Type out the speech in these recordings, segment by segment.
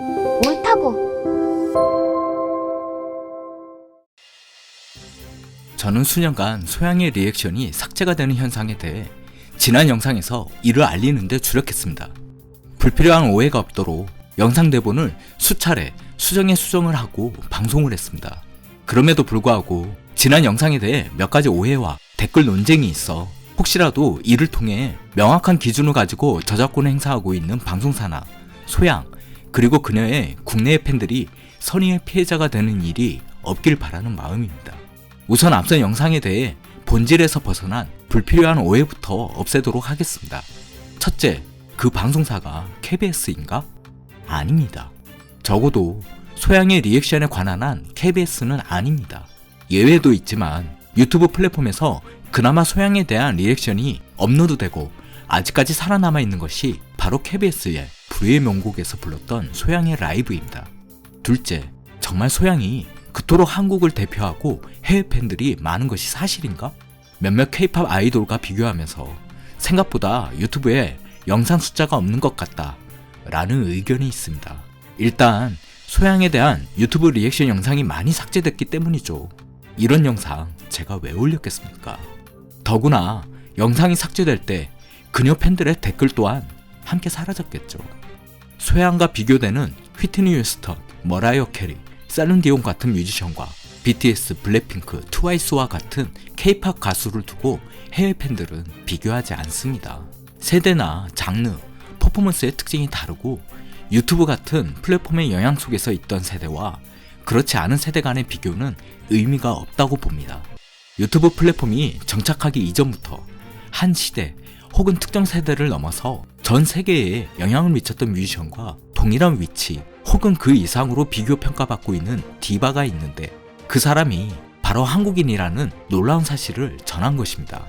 옳다고. 저는 수년간 소양의 리액션이 삭제가 되는 현상에 대해 지난 영상에서 이를 알리는 데 주력했습니다. 불필요한 오해가 없도록 영상 대본을 수차례 수정을 하고 방송을 했습니다. 그럼에도 불구하고 지난 영상에 대해 몇 가지 오해와 댓글 논쟁이 있어 혹시라도 이를 통해 명확한 기준을 가지고 저작권을 행사하고 있는 방송사나 소양 그리고 그녀의 국내의 팬들이 선의의 피해자가 되는 일이 없길 바라는 마음입니다. 우선 앞선 영상에 대해 본질에서 벗어난 불필요한 오해부터 없애도록 하겠습니다. 첫째, 그 방송사가 KBS인가? 아닙니다. 적어도 소양의 리액션에 관한 한 KBS는 아닙니다. 예외도 있지만 유튜브 플랫폼에서 그나마 소양에 대한 리액션이 업로드되고 아직까지 살아남아 있는 것이 바로 KBS의 불후의 명곡에서 불렀던 소양의 라이브입니다. 둘째, 정말 소양이 그토록 한국을 대표하고 해외 팬들이 많은 것이 사실인가? 몇몇 K-POP 아이돌과 비교하면서 생각보다 유튜브에 영상 숫자가 없는 것 같다 라는 의견이 있습니다. 일단 소양에 대한 유튜브 리액션 영상이 많이 삭제됐기 때문이죠. 이런 영상 제가 왜 올렸겠습니까? 더구나 영상이 삭제될 때 그녀 팬들의 댓글 또한 함께 사라졌겠죠. 소양과 비교되는 휘트니 휴스턴, 머라이어 캐리, 셀린디온 같은 뮤지션과 BTS, 블랙핑크, 트와이스와 같은 K-POP 가수를 두고 해외 팬들은 비교하지 않습니다. 세대나 장르, 퍼포먼스의 특징이 다르고 유튜브 같은 플랫폼의 영향 속에서 있던 세대와 그렇지 않은 세대 간의 비교는 의미가 없다고 봅니다. 유튜브 플랫폼이 정착하기 이전부터 한 시대 혹은 특정 세대를 넘어서 전 세계에 영향을 미쳤던 뮤지션과 동일한 위치 혹은 그 이상으로 비교 평가받고 있는 디바가 있는데 그 사람이 바로 한국인이라는 놀라운 사실을 전한 것입니다.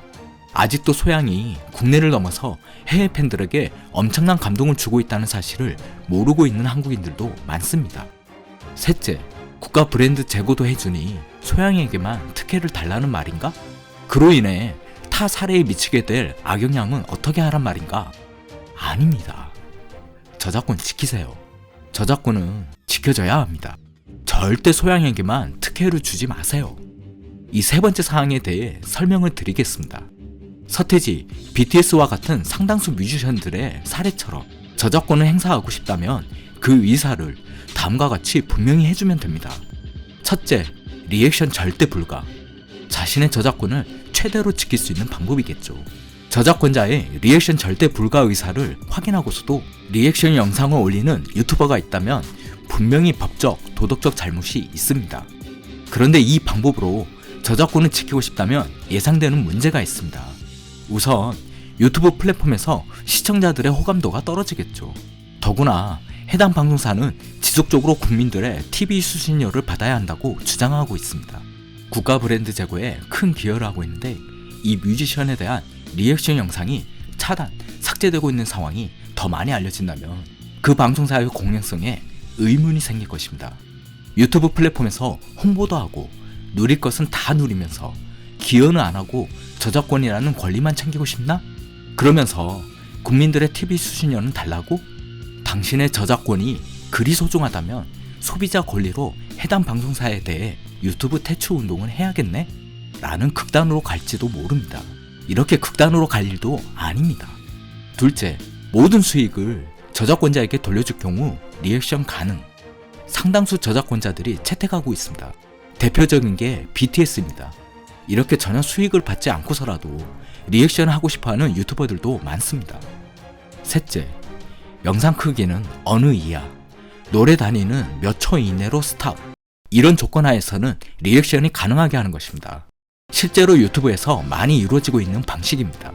아직도 소양이 국내를 넘어서 해외 팬들에게 엄청난 감동을 주고 있다는 사실을 모르고 있는 한국인들도 많습니다. 셋째, 국가 브랜드 제고도 해주니 소양에게만 특혜를 달라는 말인가? 그로 인해 타 사례에 미치게 될 악영향은 어떻게 하란 말인가? 아닙니다. 저작권 지키세요. 저작권은 지켜져야 합니다. 절대 소양에게만 특혜를 주지 마세요. 이 세 번째 사항에 대해 설명을 드리겠습니다. 서태지, BTS와 같은 상당수 뮤지션들의 사례처럼 저작권을 행사하고 싶다면 그 의사를 다음과 같이 분명히 해주면 됩니다. 첫째, 리액션 절대 불가. 자신의 저작권을 최대로 지킬 수 있는 방법이겠죠. 저작권자의 리액션 절대 불가 의사를 확인하고서도 리액션 영상을 올리는 유튜버가 있다면 분명히 법적, 도덕적 잘못이 있습니다. 그런데 이 방법으로 저작권을 지키고 싶다면 예상되는 문제가 있습니다. 우선 유튜브 플랫폼에서 시청자들의 호감도가 떨어지겠죠. 더구나 해당 방송사는 지속적으로 국민들의 TV 수신료를 받아야 한다고 주장하고 있습니다. 국가 브랜드 제고에 큰 기여를 하고 있는데 이 뮤지션에 대한 리액션 영상이 차단, 삭제되고 있는 상황이 더 많이 알려진다면 그 방송사의 공정성에 의문이 생길 것입니다. 유튜브 플랫폼에서 홍보도 하고 누릴 것은 다 누리면서 기여는 안 하고 저작권이라는 권리만 챙기고 싶나? 그러면서 국민들의 TV 수신료는 달라고? 당신의 저작권이 그리 소중하다면 소비자 권리로 해당 방송사에 대해 유튜브 퇴출 운동을 해야겠네? 라는 극단으로 갈지도 모릅니다. 이렇게 극단으로 갈 일도 아닙니다. 둘째, 모든 수익을 저작권자에게 돌려줄 경우 리액션 가능. 상당수 저작권자들이 채택하고 있습니다. 대표적인 게 BTS입니다. 이렇게 전혀 수익을 받지 않고서라도 리액션을 하고 싶어하는 유튜버들도 많습니다. 셋째, 영상 크기는 어느 이하, 노래 단위는 몇 초 이내로 스탑. 이런 조건 하에서는 리액션이 가능하게 하는 것입니다. 실제로 유튜브에서 많이 이루어지고 있는 방식입니다.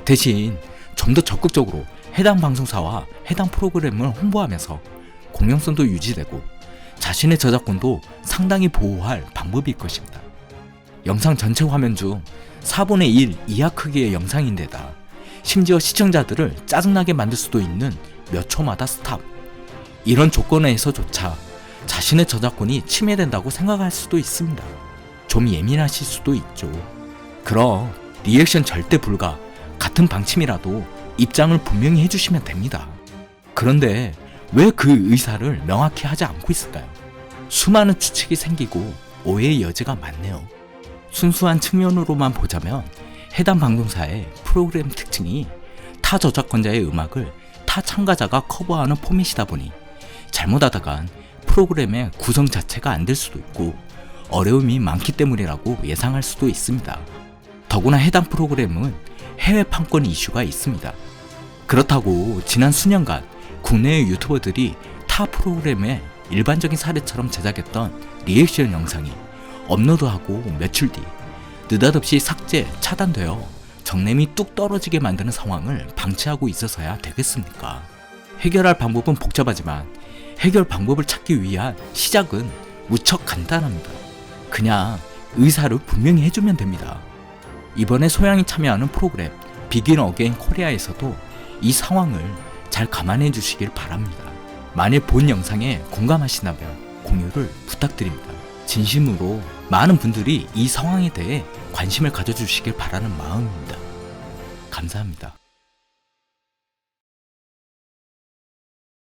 대신 좀 더 적극적으로 해당 방송사와 해당 프로그램을 홍보하면서 공정성도 유지되고 자신의 저작권도 상당히 보호할 방법일 것입니다. 영상 전체 화면 중 4분의 1 이하 크기의 영상인데다 심지어 시청자들을 짜증나게 만들 수도 있는 몇 초마다 스탑. 이런 조건에서조차 자신의 저작권이 침해된다고 생각할 수도 있습니다. 좀 예민하실 수도 있죠. 그럼 리액션 절대 불가 같은 방침이라도 입장을 분명히 해주시면 됩니다. 그런데 왜 그 의사를 명확히 하지 않고 있을까요? 수많은 추측이 생기고 오해의 여지가 많네요. 순수한 측면으로만 보자면 해당 방송사의 프로그램 특징이 타 저작권자의 음악을 타 참가자가 커버하는 포맷이다 보니 잘못하다간 프로그램의 구성 자체가 안 될 수도 있고 어려움이 많기 때문이라고 예상할 수도 있습니다. 더구나 해당 프로그램은 해외 판권 이슈가 있습니다. 그렇다고 지난 수년간 국내의 유튜버들이 타 프로그램의 일반적인 사례처럼 제작했던 리액션 영상이 업로드하고 며칠 뒤 느닷없이 삭제, 차단되어 정냄이 뚝 떨어지게 만드는 상황을 방치하고 있어서야 되겠습니까? 해결할 방법은 복잡하지만 해결 방법을 찾기 위한 시작은 무척 간단합니다. 그냥 의사를 분명히 해주면 됩니다. 이번에 소양이 참여하는 프로그램 비긴 어게인 코리아에서도 이 상황을 잘 감안해 주시길 바랍니다. 만일 본 영상에 공감하신다면 공유를 부탁드립니다. 진심으로 많은 분들이 이 상황에 대해 관심을 가져주시길 바라는 마음입니다. 감사합니다.